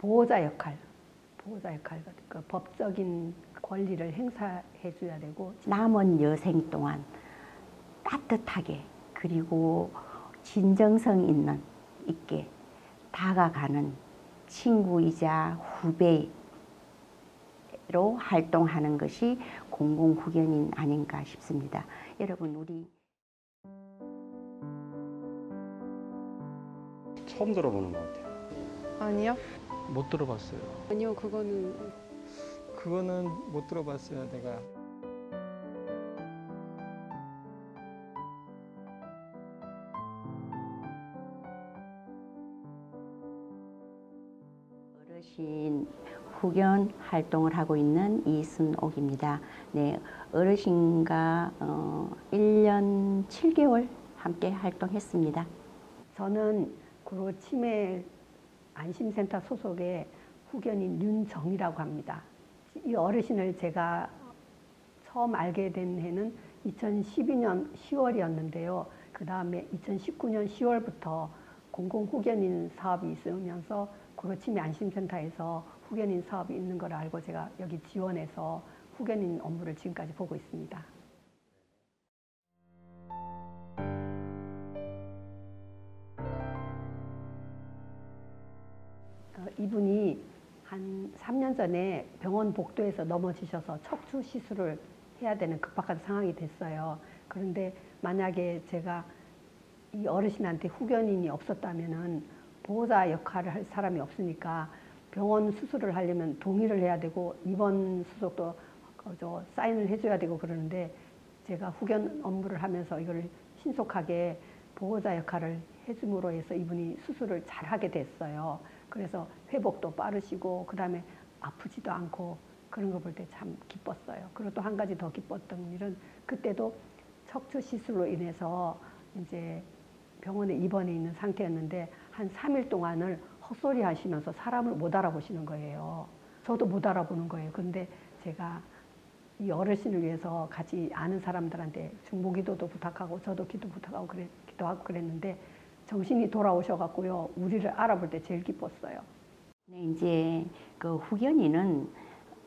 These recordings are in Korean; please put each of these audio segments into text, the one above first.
보호자 역할, 그 법적인 권리를 행사해 줘야 되고 남은 여생 동안 따뜻하게 그리고 진정성 있게 다가가는 친구이자 후배로 활동하는 것이 공공후견인 아닌가 싶습니다. 여러분 우리 처음 들어보는 것 같아요. 아니요? 못 들어봤어요. 아니요, 그거는 못 들어봤어요, 내가. 어르신 후견 활동을 하고 있는 이순옥입니다. 네, 어르신과 1년 7개월 함께 활동했습니다. 저는 구로 치매 안심센터 소속의 후견인 윤정이라고 합니다. 이 어르신을 제가 처음 알게 된 해는 2012년 10월이었는데요. 그 다음에 2019년 10월부터 공공후견인 사업이 있으면서 구로 치매 안심센터에서 후견인 사업이 있는 걸 알고 제가 여기 지원해서 후견인 업무를 지금까지 보고 있습니다. 이분이 한 3년 전에 병원 복도에서 넘어지셔서 척추 시술을 해야 되는 급박한 상황이 됐어요. 그런데 만약에 제가 이 어르신한테 후견인이 없었다면은 보호자 역할을 할 사람이 없으니까 병원 수술을 하려면 동의를 해야 되고 입원 수속도 사인을 해줘야 되고 그러는데 제가 후견 업무를 하면서 이걸 신속하게 보호자 역할을 해줌으로 해서 이분이 수술을 잘 하게 됐어요. 그래서 회복도 빠르시고 그 다음에 아프지도 않고 그런 거 볼 때 참 기뻤어요. 그리고 또 한 가지 더 기뻤던 일은 그때도 척추 시술로 인해서 이제 병원에 입원해 있는 상태였는데 한 3일 동안을 헛소리 하시면서 사람을 못 알아보시는 거예요. 저도 못 알아보는 거예요. 근데 제가 이 어르신을 위해서 같이 아는 사람들한테 중보기도도 부탁하고 저도 기도 부탁하고 기도하고 그랬는데 정신이 돌아오셔갖고요. 우리를 알아볼 때 제일 기뻤어요. 네, 이제 그 후견인은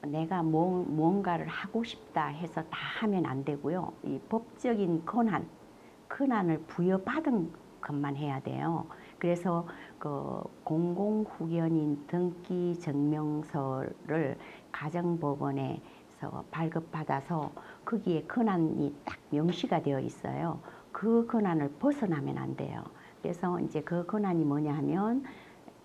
내가 뭔가를 하고 싶다 해서 다 하면 안 되고요. 이 법적인 권한을 부여받은 것만 해야 돼요. 그래서 그 공공후견인 등기 증명서를 가정법원에서 발급받아서 거기에 권한이 딱 명시가 되어 있어요. 그 권한을 벗어나면 안 돼요. 그래서 이제 그 권한이 뭐냐 하면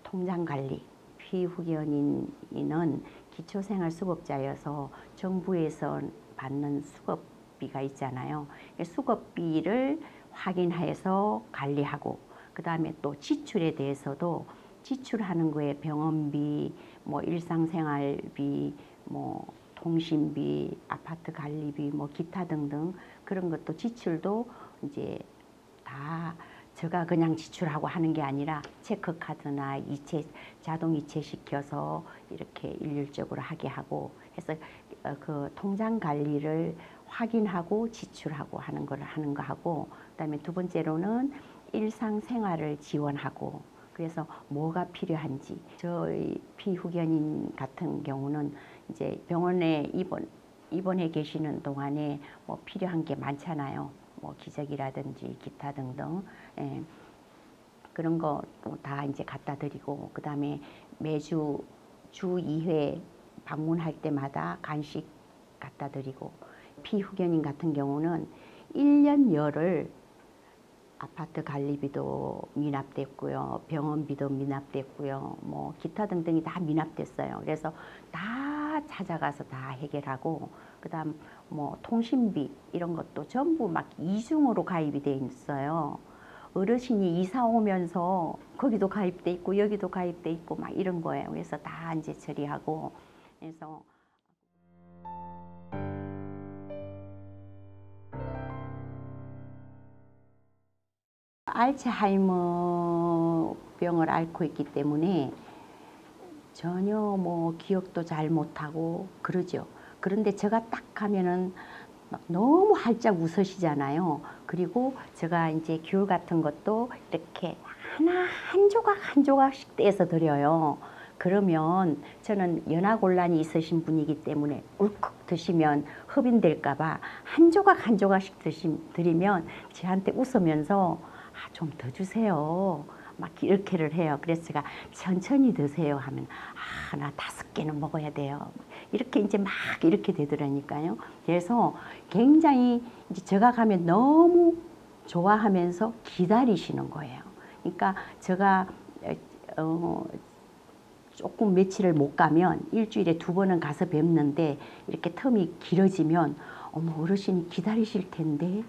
통장관리, 피후견인은 기초생활수급자여서 정부에서 받는 수급비가 있잖아요. 수급비를 확인해서 관리하고 그 다음에 또 지출에 대해서도 지출하는 거에 병원비, 뭐 일상생활비, 뭐 통신비, 아파트 관리비, 뭐 기타 등등 그런 것도 지출도 이제 다 제가 그냥 지출하고 하는 게 아니라 체크카드나 자동 이체시켜서 이렇게 일률적으로 하게 하고 해서 그 통장 관리를 확인하고 지출하고 하는 걸 하는 거 하고 그다음에 두 번째로는 일상생활을 지원하고 그래서 뭐가 필요한지 저희 피후견인 같은 경우는 이제 병원에 입원해 계시는 동안에 뭐 필요한 게 많잖아요. 뭐 기저귀라든지 기타 등등 그런 거 다 이제 갖다 드리고 그 다음에 매주 주 2회 방문할 때마다 간식 갖다 드리고 피후견인 같은 경우는 1년 열을 아파트 관리비도 미납됐고요. 병원비도 미납됐고요. 뭐 기타 등등이 다 미납됐어요. 그래서 다 찾아가서 다 해결하고 그다음 뭐 통신비 이런 것도 전부 막 이중으로 가입이 돼 있어요. 어르신이 이사 오면서 거기도 가입돼 있고 여기도 가입돼 있고 막 이런 거예요. 그래서 다 이제 처리하고 그래서 알츠하이머 병을 앓고 있기 때문에 전혀 뭐 기억도 잘 못하고 그러죠. 그런데 제가 딱 가면은 막 너무 활짝 웃으시잖아요. 그리고 제가 이제 귤 같은 것도 이렇게 하나 한 조각 한 조각씩 떼서 드려요. 그러면 저는 연화곤란이 있으신 분이기 때문에 울컥 드시면 흡인될까 봐 한 조각 한 조각씩 드리면 저한테 웃으면서 좀 더 주세요. 막 이렇게를 해요. 그래서 제가 천천히 드세요 하면 나 5개는 먹어야 돼요. 이렇게 이제 막 이렇게 되더라니까요. 그래서 굉장히 이제 제가 가면 너무 좋아하면서 기다리시는 거예요. 그러니까 제가 조금 며칠을 못 가면 일주일에 2번은 가서 뵙는데 이렇게 텀이 길어지면 어머 어르신이 기다리실 텐데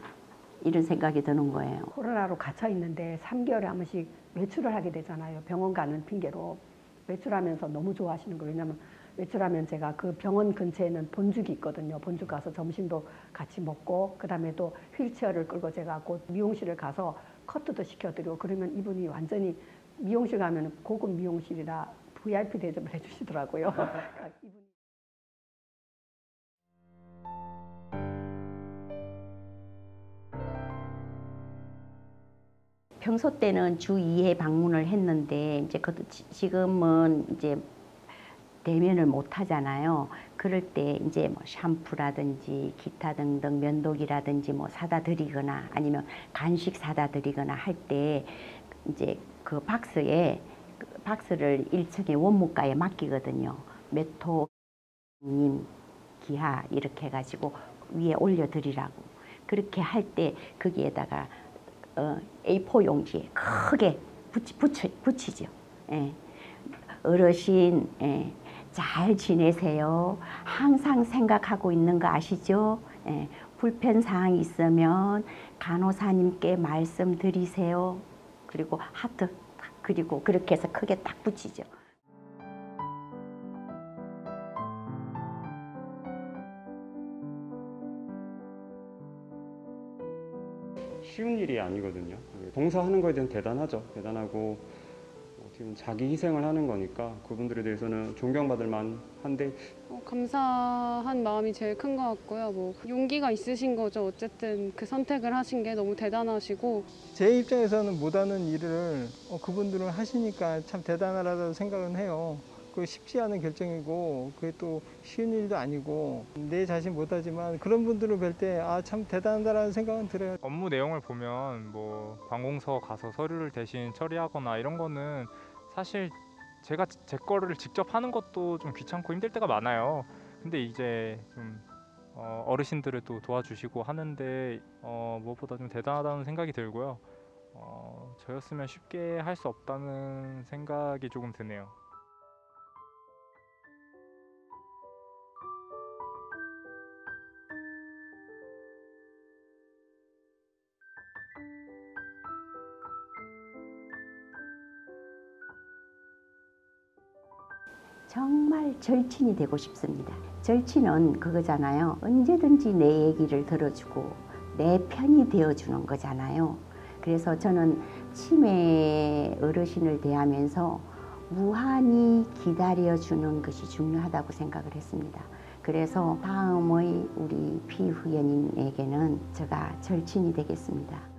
이런 생각이 드는 거예요. 코로나로 갇혀 있는데 3개월에 한 번씩 외출을 하게 되잖아요. 병원 가는 핑계로 외출하면서 너무 좋아하시는 거예요. 왜냐하면 외출하면 제가 그 병원 근처에는 본죽이 있거든요. 본죽 가서 점심도 같이 먹고 그다음에 또 휠체어를 끌고 제가 곧 미용실을 가서 커트도 시켜드리고 그러면 이분이 완전히 미용실 가면 고급 미용실이라 VIP 대접을 해주시더라고요. 평소 때는 주 2회 방문을 했는데 이제 지금은 이제 대면을 못 하잖아요. 그럴 때 이제 뭐 샴푸라든지 기타 등등 면도기라든지 뭐 사다 드리거나 아니면 간식 사다 드리거나 할 때 이제 그 박스를 1층에 원무가에 맡기거든요. 메토님 기하 이렇게 해가지고 위에 올려드리라고. 그렇게 할 때 거기에다가 A4 용지에 크게 붙이죠. 예. 어르신 잘 지내세요. 항상 생각하고 있는 거 아시죠? 불편사항이 있으면 간호사님께 말씀드리세요. 그리고 하트 그리고 그렇게 해서 크게 딱 붙이죠. 쉬운 일이 아니거든요. 봉사하는 거에 대해서 대단하죠. 대단하고 어떻게 보면 자기 희생을 하는 거니까 그분들에 대해서는 존경받을 만한데 감사한 마음이 제일 큰 것 같고요. 뭐 용기가 있으신 거죠. 어쨌든 그 선택을 하신 게 너무 대단하시고 제 입장에서는 못하는 일을 그분들은 하시니까 참 대단하다고 생각은 해요. 그 쉽지 않은 결정이고 그게 또 쉬운 일도 아니고 내 자신 못하지만 그런 분들을 뵐 때 참 대단하다라는 생각은 들어요. 업무 내용을 보면 뭐 관공서 가서 서류를 대신 처리하거나 이런 거는 사실 제가 제 거를 직접 하는 것도 좀 귀찮고 힘들 때가 많아요. 근데 이제 좀 어르신들을 또 도와주시고 하는데 무엇보다 좀 대단하다는 생각이 들고요. 저였으면 쉽게 할 수 없다는 생각이 조금 드네요. 정말 절친이 되고 싶습니다. 절친은 그거잖아요. 언제든지 내 얘기를 들어주고 내 편이 되어주는 거잖아요. 그래서 저는 치매 어르신을 대하면서 무한히 기다려주는 것이 중요하다고 생각을 했습니다. 그래서 다음의 우리 피후연인에게는 제가 절친이 되겠습니다.